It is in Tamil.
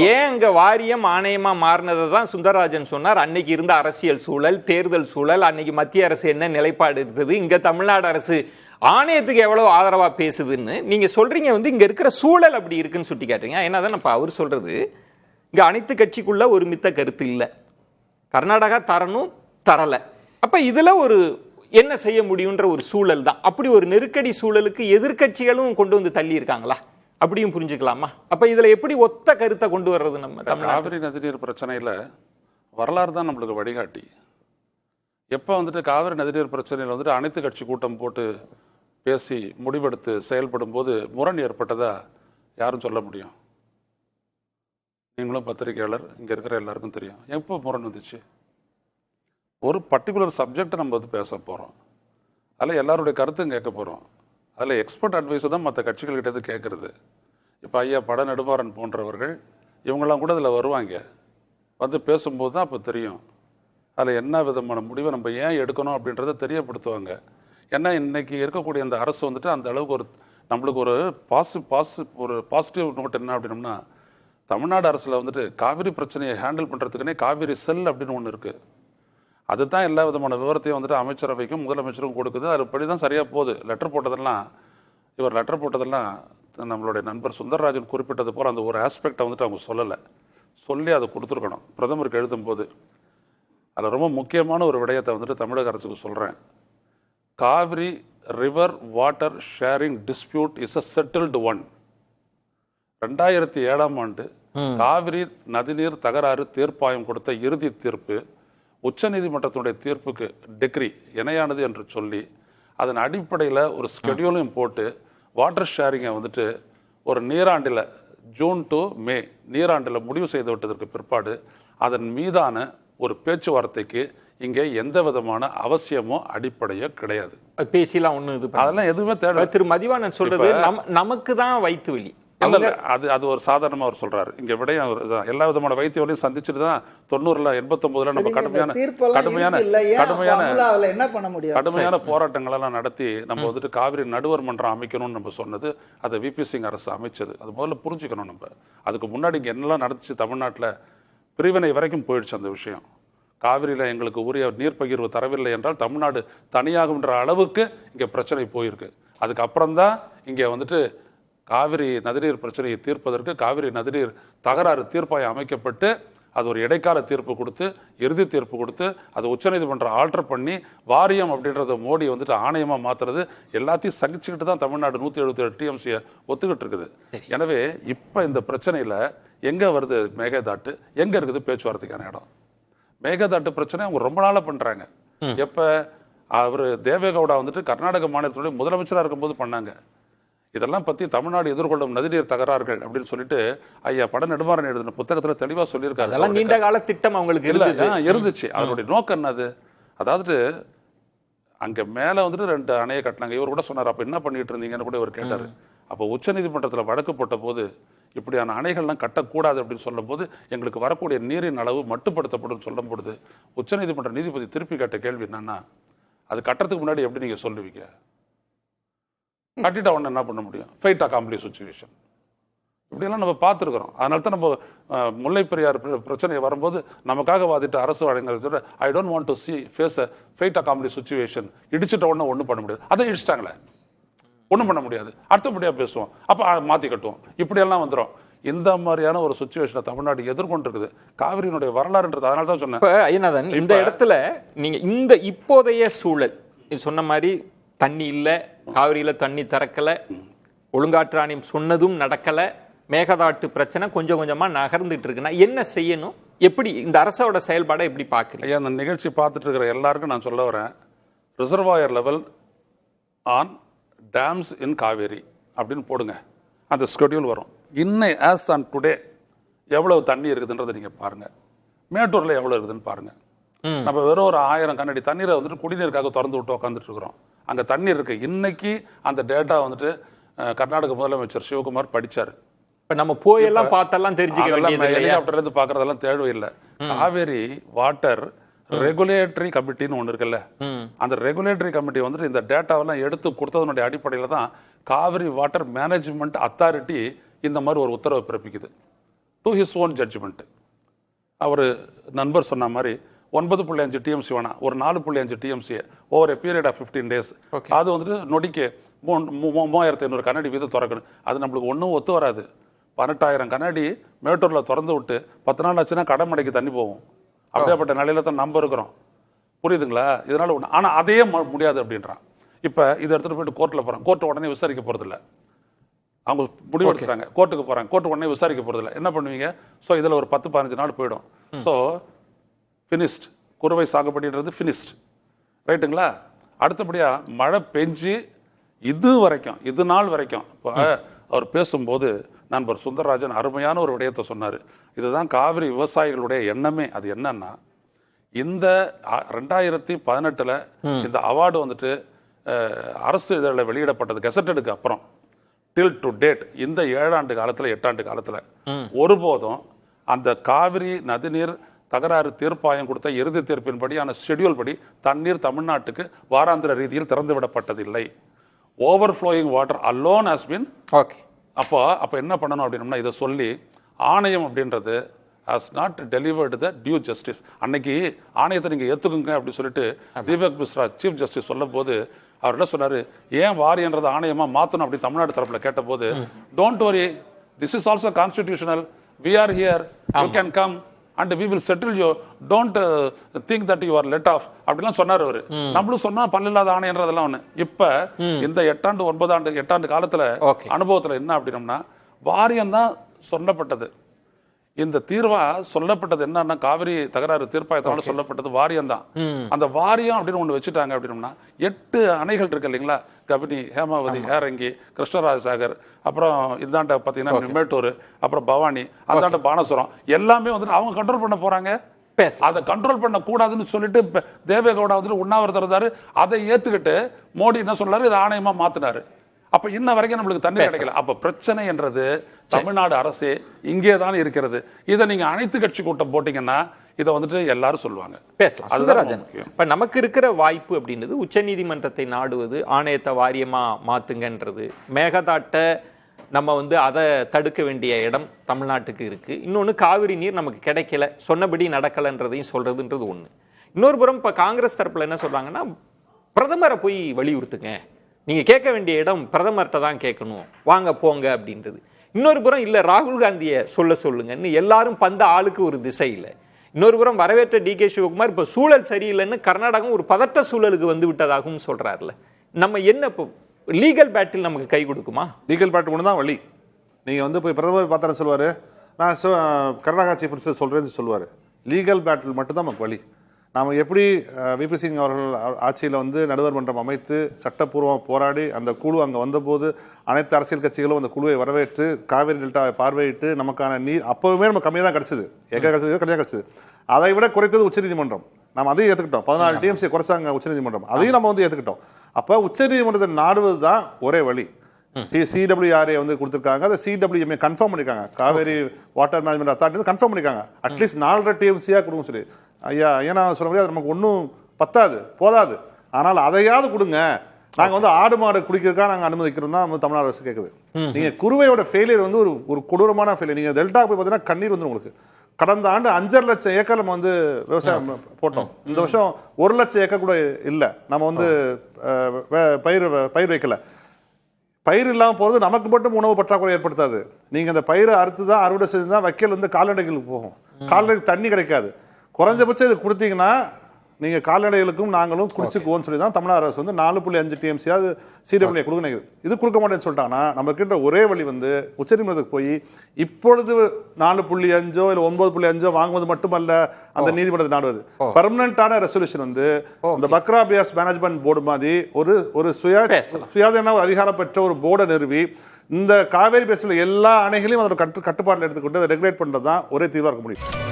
ஏன் அங்க வாரியம் ஆணையமா மாறினதை தான் சுந்தரராஜன் சொன்னார். அன்னைக்கு இருந்த அரசியல் சூழல், தேர்தல் சூழல், அன்னைக்கு மத்திய அரசு என்ன நிலைப்பாடு இருந்தது, இங்க தமிழ்நாடு அரசு ஆணையத்துக்கு எவ்வளவு ஆதரவா பேசுதுன்னு நீங்க சொல்றீங்க. இங்க இருக்கிற சூழல் அப்படி இருக்குன்னு சுட்டி காட்டுறீங்க. என்னதான் அவர் சொல்றது, இங்க அனைத்து கட்சிக்குள்ள ஒரு மித்த கருத்து இல்லை, கர்நாடகா தரணும் தரல, அப்ப இதுல ஒரு என்ன செய்ய முடியுன்ற ஒரு சூழல் தான். அப்படி ஒரு நெருக்கடி சூழலுக்கு எதிர்கட்சிகளும் கொண்டு வந்து தள்ளி இருக்காங்களா, அப்படியும் புரிஞ்சுக்கலாமா? அப்ப இதுல எப்படி ஒத்த கருத்தை கொண்டு வர்றது? நம்ம காவிரி நதிநீர் பிரச்சனையில வரலாறு தான் நம்மளுக்கு வழிகாட்டி. எப்ப காவிரி நதிநீர் பிரச்சனையில் அனைத்து கட்சி கூட்டம் போட்டு பேசி முடிவெடுத்து செயல்படும் போது முரண் ஏற்பட்டதா யாரும் சொல்ல முடியும்? நீங்களும் பத்திரிகையாளர், இங்க இருக்கிற எல்லாருக்கும் தெரியும் எப்போ முரண் வந்துச்சு. ஒரு பர்டிகுலர் சப்ஜெக்டை நம்ம பேச போறோம், அதில் எல்லாருடைய கருத்தும் கேட்க போறோம், அதில் எக்ஸ்பர்ட் அட்வைஸை தான் மற்ற கட்சிகள்கிட்ட கேட்கறது. இப்போ ஐயா பட நெடுமாறன் போன்றவர்கள் இவங்கெல்லாம் கூட அதில் வருவாங்க, பேசும்போது தான் அப்போ தெரியும் அதில் என்ன விதமான முடிவை நம்ம ஏன் எடுக்கணும் அப்படின்றத தெரியப்படுத்துவாங்க. ஏன்னா இன்னைக்கு இருக்கக்கூடிய அந்த அரசு அந்த அளவுக்கு ஒரு நம்மளுக்கு ஒரு பாசிட்டிவ் நோட் என்ன அப்படின்னம்னா, தமிழ்நாடு அரசில் காவிரி பிரச்சனையை ஹேண்டில் பண்ணுறதுக்குன்னே காவிரி செல் அப்படின்னு ஒன்று இருக்குது. அதுதான் எல்லா விதமான விவரத்தையும் அமைச்சரவைக்கும் முதலமைச்சருக்கும் கொடுக்குது. அதுபடி தான் சரியாக போகுது. லெட்டர் போட்டதெல்லாம் நம்மளுடைய நண்பர் சுந்தரராஜன் குறிப்பிட்டது போல் அந்த ஒரு ஆஸ்பெக்டை அவங்க சொல்லலை, சொல்லி அதை கொடுத்துருக்கணும் பிரதமருக்கு எழுதும்போது. அதில் ரொம்ப முக்கியமான ஒரு விடயத்தை தமிழக அரசுக்கு சொல்கிறேன். Kaveri river water sharing dispute is a settled one. 2007ஆம் ஆண்டு காவிரி நதிநீர் தகராறு தீர்ப்பாயம் கொடுத்த இறுதி தீர்ப்பு உச்சநீதிமன்றத்தினுடைய தீர்ப்புக்கு டிகிரி இணையானது என்று சொல்லி அதன் அடிப்படையில் ஒரு ஸ்கெடியூலையும் போட்டு வாட்டர் ஷேரிங்கை ஒரு நீராண்டில் ஜூன் டு மே நீராண்டில் முடிவு செய்து விட்டதற்கு பிற்பாடு அதன் மீதான ஒரு பேச்சுவார்த்தைக்கு இங்கே எந்த விதமான அவசியமோ அடிப்படையோ கிடையாது. பேசிலாம் ஒண்ணு அதெல்லாம் எதுவுமே தேவை. திரு மதிவாணன் சொல்றது நமக்கு தான் வயிற்று வலி. அது ஒரு சாதாரணமா அவர் சொல்றாரு. இங்க விடையும் எல்லா விதமான வைத்திய வழியும் சந்திச்சுட்டு தான் 90ல 89ல நம்ம கடுமையான போராட்டங்கள் எல்லாம் நடத்தி நம்ம காவிரி நடுவர் மன்றம் அமைக்கணும்னு நம்ம சொன்னது. அதை விபி சிங் அரசு அமைச்சது. அது முதல்ல புரிஞ்சுக்கணும். நம்ம அதுக்கு முன்னாடி இங்க என்னெல்லாம் நடந்துச்சு, தமிழ்நாட்டில் பிரிவினை வரைக்கும் போயிடுச்சு அந்த விஷயம். காவிரியில் எங்களுக்கு உரிய நீர் பகிர்வு தரவில்லை என்றால் தமிழ்நாடு தனியாகுன்ற அளவுக்கு இங்கே பிரச்சனை போயிருக்கு. அதுக்கப்புறம் தான் இங்கே காவிரி நதிநீர் பிரச்சனையை தீர்ப்பதற்கு காவிரி நதிநீர் தகராறு தீர்ப்பாயம் அமைக்கப்பட்டு அது ஒரு இடைக்கால தீர்ப்பு கொடுத்து இறுதி தீர்ப்பு கொடுத்து அது உச்சநீதிமன்றம் ஆல்டர் பண்ணி வாரியம் அப்படின்றத மோடி ஆணையமாக மாற்றுறது எல்லாத்தையும் சகிச்சுக்கிட்டு தான் தமிழ்நாடு 177 டிஎம்சியை ஒத்துக்கிட்டு இருக்குது. எனவே இப்போ இந்த பிரச்சனையில் எங்கே வருது மேகதாட்டு, எங்கே இருக்குது பேச்சுவார்த்தைக்கான இடம்? மேகதாட்டு பிரச்சனை அவங்க ரொம்ப நாளாக பண்ணுறாங்க. எப்போ அவர் தேவேகவுடா கர்நாடக மாநிலத்துடைய முதலமைச்சராக இருக்கும்போது பண்ணாங்க. இதெல்லாம் பற்றி தமிழ்நாடு எதிர்கொள்ளும் நதிநீர் தகராறுகள் அப்படின்னு சொல்லிட்டு ஐயா பட நெடுமாறன் எழுதின புத்தகத்தில் தெளிவாக சொல்லியிருக்காரு. அதெல்லாம் நீண்ட கால திட்டம் அவங்களுக்கு இருந்துச்சு. அதனுடைய நோக்கம் என்னது? அதாவது அங்கே மேலே 2 அணையை கட்டினாங்க. இவர் கூட சொன்னார், அப்போ என்ன பண்ணிட்டு இருந்தீங்கன்னு கூட இவர் கேட்டார். அப்போ உச்சநீதிமன்றத்தில் வழக்கு போட்ட போது இப்படியான அணைகள்லாம் கட்டக்கூடாது அப்படின்னு சொல்லும் போது எங்களுக்கு வரக்கூடிய நீரின் அளவு மட்டுப்படுத்தப்படும் சொல்லும் பொழுது உச்சநீதிமன்ற நீதிபதி திருப்பி கேட்ட கேள்வி என்னன்னா, அது கட்டுறதுக்கு முன்னாடி எப்படி நீங்கள் சொல்லுவீங்க? கட்டிட்ட உடனே என்ன பண்ண முடியும்? Fait accompli situation. இப்படியெல்லாம் நம்ம பார்த்துருக்குறோம். அதனால தான் நம்ம முல்லை பெரியார் பிரச்சனை வரும்போது நமக்காக வாதிட்டு அரசு வழங்குறது I don't want to face a fait accompli situation. இடிச்சிட்ட உடனே ஒன்றும் பண்ண முடியாது. அதை இடிச்சிட்டாங்களே, ஒன்றும் பண்ண முடியாது, அடுத்தபடியாக பேசுவோம், அப்போ மாற்றி கட்டுவோம், இப்படியெல்லாம் வந்துடும். இந்த மாதிரியான ஒரு சுச்சுவேஷனை தமிழ்நாடு எதிர்கொண்டிருக்குது. காவிரியினுடைய வரலாறுன்றது. அதனால தான் சொன்னேன். இந்த இடத்துல நீங்க இந்த இப்போதைய சூழல் சொன்ன மாதிரி தண்ணி இல்லை, காவிரியில் தண்ணி திறக்கலை, ஒழுங்காற்று ஆணையம் சொன்னதும் நடக்கலை, மேகதாட்டு பிரச்சனை கொஞ்சம் கொஞ்சமாக நகர்ந்துட்டு இருக்குன்னா என்ன செய்யணும்? எப்படி இந்த அரசோட செயல்பாடை எப்படி பார்க்குறீங்க? ஐயா, அந்த நிகழ்ச்சி பார்த்துட்டு இருக்கிற எல்லாருக்கும் நான் சொல்ல வரேன், ரிசர்வாயர் லெவல் ஆன் டேம்ஸ் இன் காவேரி அப்படின்னு போடுங்க, அந்த ஸ்கெடியூல் வரும். இன்னும் ஆஸ் ஆன் டுடே எவ்வளவு தண்ணி இருக்குதுன்றதை நீங்கள் பாருங்கள். மேட்டூரில் எவ்வளோ இருக்குதுன்னு பாருங்கள். நம்ம வெறும் ஒரு 1000 கண்ணாடி தண்ணீரை குடிநீருக்காக திறந்து விட்டு உட்காந்துட்டு இருக்கிறோம். அங்கே தண்ணீர் இருக்கு. இன்னைக்கு அந்த டேட்டா கர்நாடக முதலமைச்சர் சிவகுமார் படிச்சாரு. இப்ப நம்ம போயெல்லாம் பார்த்தெல்லாம் தெரிஞ்சுக்கலாம். ஹெலிகாப்டர்ல இருந்து பாக்குறதெல்லாம் தேவையில்லை. காவேரி வாட்டர் ரெகுலேட்டரி கமிட்டின்னு ஒன்று இருக்குல்ல, அந்த ரெகுலேட்டரி கமிட்டி இந்த டேட்டாவெல்லாம் எடுத்து கொடுத்ததனுடைய அடிப்படையில் தான் காவிரி வாட்டர் மேனேஜ்மெண்ட் அத்தாரிட்டி இந்த மாதிரி ஒரு உத்தரவை பிறப்பிக்குது. To his own judgment. அவர் நண்பர் சொன்ன மாதிரி 9.5 டிஎம்சி வேணாம், ஒரு 4.5 TMC over a period of 15 days. அது வந்துட்டு நொடிக்கு 3500 கண்ணாடி வீதம் திறக்கணும். அது நம்மளுக்கு ஒன்றும் ஒத்து வராது. 18,000 கண்ணாடி மேட்டூரில் திறந்து விட்டு 10 நாள் ஆச்சுன்னா கடமடைக்கு தண்ணி போகும். அப்படியேப்பட்ட நிலையில தான் நம்ம இருக்கிறோம். புரியுதுங்களா? இதனால ஒன்று, ஆனால் அதையே முடியாது அப்படின்றான். இப்போ இதை எடுத்துகிட்டு போயிட்டு கோர்ட்டில் போகிறான். கோர்ட்டு உடனே விசாரிக்க போகிறதில்ல. அவங்க முடிவு எடுத்துட்டாங்க, கோர்ட்டுக்கு போகிறாங்க. கோர்ட்டு உடனே விசாரிக்க போகிறதில்ல. என்ன பண்ணுவீங்க? ஸோ இதில் ஒரு 10-15 நாள் போயிடும். ஸோ ஃபினிஷ்ட், குறுவை சாகுபடின்றது ஃபினிஷ்ட், ரைட்டுங்களா? அடுத்தபடியாக மழை பெஞ்சு இது நாள் வரைக்கும் இப்போ அவர் பேசும்போது நண்பர் சுந்தரராஜன் அருமையான ஒரு விடயத்தை சொன்னார். இதுதான் காவிரி விவசாயிகளுடைய எண்ணமே. அது என்னன்னா, இந்த 2018 இந்த அவார்டு வந்துட்டு அரசு இதழில் வெளியிடப்பட்டது கெசட்டடுக்கு அப்புறம் டில் டு டேட் இந்த 7 ஆண்டு காலத்தில் 8 ஆண்டு காலத்தில் ஒருபோதும் அந்த காவிரி நதிநீர் தகராறு தீர்ப்பாயம் கொடுத்த இறுதி தீர்ப்பின்படியான ஷெட்யூல் படி தண்ணீர் தமிழ்நாட்டுக்கு வாராந்திர ரீதியில் திறந்து விடப்பட்டதில்லை. Overflowing water alone has been. அப்போ என்ன பண்ணணும் அப்படின்னா, இதை சொல்லி ஆணையம் அப்படின்றது has not delivered the due justice. அன்னைக்கு ஆணையத்தை நீங்கள் ஏற்றுக்குங்க அப்படின்னு சொல்லிட்டு தீபக் மிஸ்ரா சீஃப் ஜஸ்டிஸ் சொல்லும் போது அவர் என்ன சொன்னார், ஏன் வாரியன்றது ஆணையமாக மாற்றணும் அப்படி தமிழ்நாடு தரப்பில் கேட்டபோது, don't worry, this is also constitutional, we are here, you can come and we will settle you, don't think that you are let off அப்படிலாம் சொன்னார் அவரு. நம்மளும் சொன்னா பல்லில்லாத ஆணையன்றதெல்லாம் ஒண்ணு. இப்ப இந்த 8 ஆண்டு 9 ஆண்டு 8 ஆண்டு காலத்துல அனுபவத்துல என்ன அப்படின்னா, வாரியம் தான் சொல்லப்பட்டது. இந்த தீர்வா சொல்லப்பட்டது என்னன்னா, காவிரி தகராறு தீர்ப்பாயத்தால சொல்லப்பட்டது வாரியம் தான். அந்த வாரியம் அப்படின்னு ஒண்ணு வச்சுட்டாங்க அப்படின்னா, 8 அணைகள் இருக்கு இல்லைங்களா, கபினி, ஹேமாவதி, ஹேரங்கி, கிருஷ்ணராஜ சாகர், அப்புறம் இந்தாண்ட பாத்தீங்கன்னா மேட்டூர், அப்புறம் பவானி, அந்தாண்ட பானசுரம், எல்லாமே வந்துட்டு அவங்க கண்ட்ரோல் பண்ண போறாங்க. அதை கண்ட்ரோல் பண்ண கூடாதுன்னு சொல்லிட்டு தேவேகவுடா வந்துட்டு உண்ணாவிரதம் இருந்தாரு. அதை ஏத்துக்கிட்டு மோடி என்ன சொன்னாரு, இதை ஆணையமா மாத்தினாரு. அப்ப இன்ன வரைக்கும் நம்மளுக்கு தண்ணி கிடைக்கல. அப்ப பிரச்சனை என்றது தமிழ்நாடு அரசே இங்கே தான் இருக்கிறது. இதை நீங்க அனைத்து கட்சி கூட்டம் போட்டீங்கன்னா இதை வந்துட்டு எல்லாரும் சொல்லுவாங்க. பேசலாம். சுந்தரராஜன், இப்ப நமக்கு இருக்கிற வாய்ப்பு அப்படின்றது உச்சநீதிமன்றத்தை நாடுவது, ஆணையத்தை வாரியமா மாத்துங்கன்றது, மேகதாட்ட நம்ம அதை தடுக்க வேண்டிய இடம் தமிழ்நாட்டுக்கு இருக்கு. இன்னொன்னு, காவிரி நீர் நமக்கு கிடைக்கல, சொன்னபடி நடக்கலன்றதையும் சொல்றதுன்றது ஒண்ணு. இன்னொரு புறம் இப்ப காங்கிரஸ் தரப்புல என்ன சொல்றாங்கன்னா, பிரதமரை போய் வலியுறுத்துங்க, நீங்க கேட்க வேண்டிய இடம் பிரதமர்கிட்ட தான் கேட்கணும், வாங்க போங்க அப்படின்றது. இன்னொரு புறம் இல்ல, ராகுல் காந்தியை சொல்லுங்கன்னு எல்லாரும் பந்த ஆளுக்கு ஒரு திசையில். இன்னொரு புறம் வரவேற்ற டி.கே. சிவகுமார் இப்ப சூழல் சரியில்லைன்னு கர்நாடகம் ஒரு பதட்ட சூழலுக்கு வந்து விட்டதாகவும் சொல்றாருல. நம்ம என்ன இப்போ லீகல் பேட்டில் நமக்கு கை கொடுக்குமா? லீகல் பேட்டில் ஒன்று தான் வழி. நீங்க போய் பிரதமர் பார்த்தாரு சொல்லுவாரு, நான் கர்நாடகா சீஃப் மினிஸ்டர் சொல்றேன்னு சொல்லுவாரு. லீகல் பேட்டில் மட்டும்தான் நமக்கு வழி. நாம் எப்படி விபி சிங் அவர்கள் ஆட்சியில் நடுவர் மன்றம் அமைத்து சட்டப்பூர்வமாக போராடி அந்த குழு அங்கே வந்தபோது அனைத்து அரசியல் கட்சிகளும் அந்த குழுவை வரவேற்று காவிரி டெல்டாவை பார்வையிட்டு நமக்கான நீர் அப்போவுமே நம்ம கம்மியாக தான் கிடச்சிது, கம்மியாக கிடச்சிது. அதை விட குறைத்தது உச்சநீதிமன்றம். நம்ம அதையும் ஏற்றுக்கிட்டோம். 14 டிஎம்சி குறைச்சாங்க உச்சநீதிமன்றம், அதையும் நம்ம ஏற்றுக்கிட்டோம். அப்போ உச்சநீதிமன்றத்தை நாடுவது தான் ஒரே வழி. CWRA கொடுத்துருக்காங்க, அதை CWMA கன்ஃபார்ம் பண்ணிருக்காங்க, Kaveri water management authority confirm பண்ணிருக்காங்க. அட்லீஸ்ட் 4.5 டிஎம்சியாக கொடுங்க சொல்லி. ஐயா ஏன்னா சொல்ல முடியாது, நமக்கு ஒன்றும் பத்தாது, போதாது, ஆனால் அதையாவது கொடுங்க. நாங்கள் ஆடு மாடு குடிக்கிறதுக்காக நாங்கள் அனுமதிக்கிறோம் தான் தமிழ்நாடு அரசு கேட்குது. நீங்க குறுவையோட ஃபெயிலியர் ஒரு கொடூரமான ஃபெயிலியர். நீங்க டெல்டா போய் பார்த்தீங்கன்னா கண்ணீர் உங்களுக்கு. கடந்த ஆண்டு 5.5 லட்சம் ஏக்கர் நம்ம விவசாயம் போட்டோம். இந்த வருஷம் 1 லட்சம் ஏக்கர் கூட இல்லை. நம்ம பயிர் வைக்கல. பயிர் இல்லாமல் போகிறது நமக்கு மட்டும் உணவு பற்றாக்குறை ஏற்படுத்தாது. நீங்க அந்த பயிரை அறுத்து தான் அறுவடை செஞ்சு தான் வைக்கல் கால்நடைகளுக்கு போகும். கால்நடைக்கு தண்ணி கிடைக்காது. குறைஞ்சபட்சம் இது கொடுத்தீங்கன்னா நீங்க கால்நடைகளுக்கும் நாங்களும் குடிச்சுக்குவோம்னு சொல்லி தான் தமிழ்நாடு அரசு 4.5 டிஎம்சியாவது CWA கொடுக்க நினைக்குது. இது கொடுக்க மாட்டேன்னு சொல்லிட்டாங்கன்னா நம்ம இருக்கின்ற ஒரே வழி உச்சநீதிமன்றத்துக்கு போய் இப்பொழுது 4.5 இல்லை 9.5 வாங்குவது மட்டுமல்ல, அந்த நீதிமன்றத்தை நாடுவது பெர்மனன்டான ரெசல்யூஷன் இந்த பக்ரா பியாஸ் மேனேஜ்மெண்ட் போர்டு மாதிரி ஒரு சுயாதீன அதிகாரம் பெற்ற ஒரு போர்டை நிறுவி இந்த காவேரி பேசில் எல்லா அணைகளையும் அதோட கட்டுப்பாட்டில் எடுத்துக்கொண்டு அதை ரெகுலேட் பண்றது தான் ஒரே தீர்வாக இருக்க முடியும்.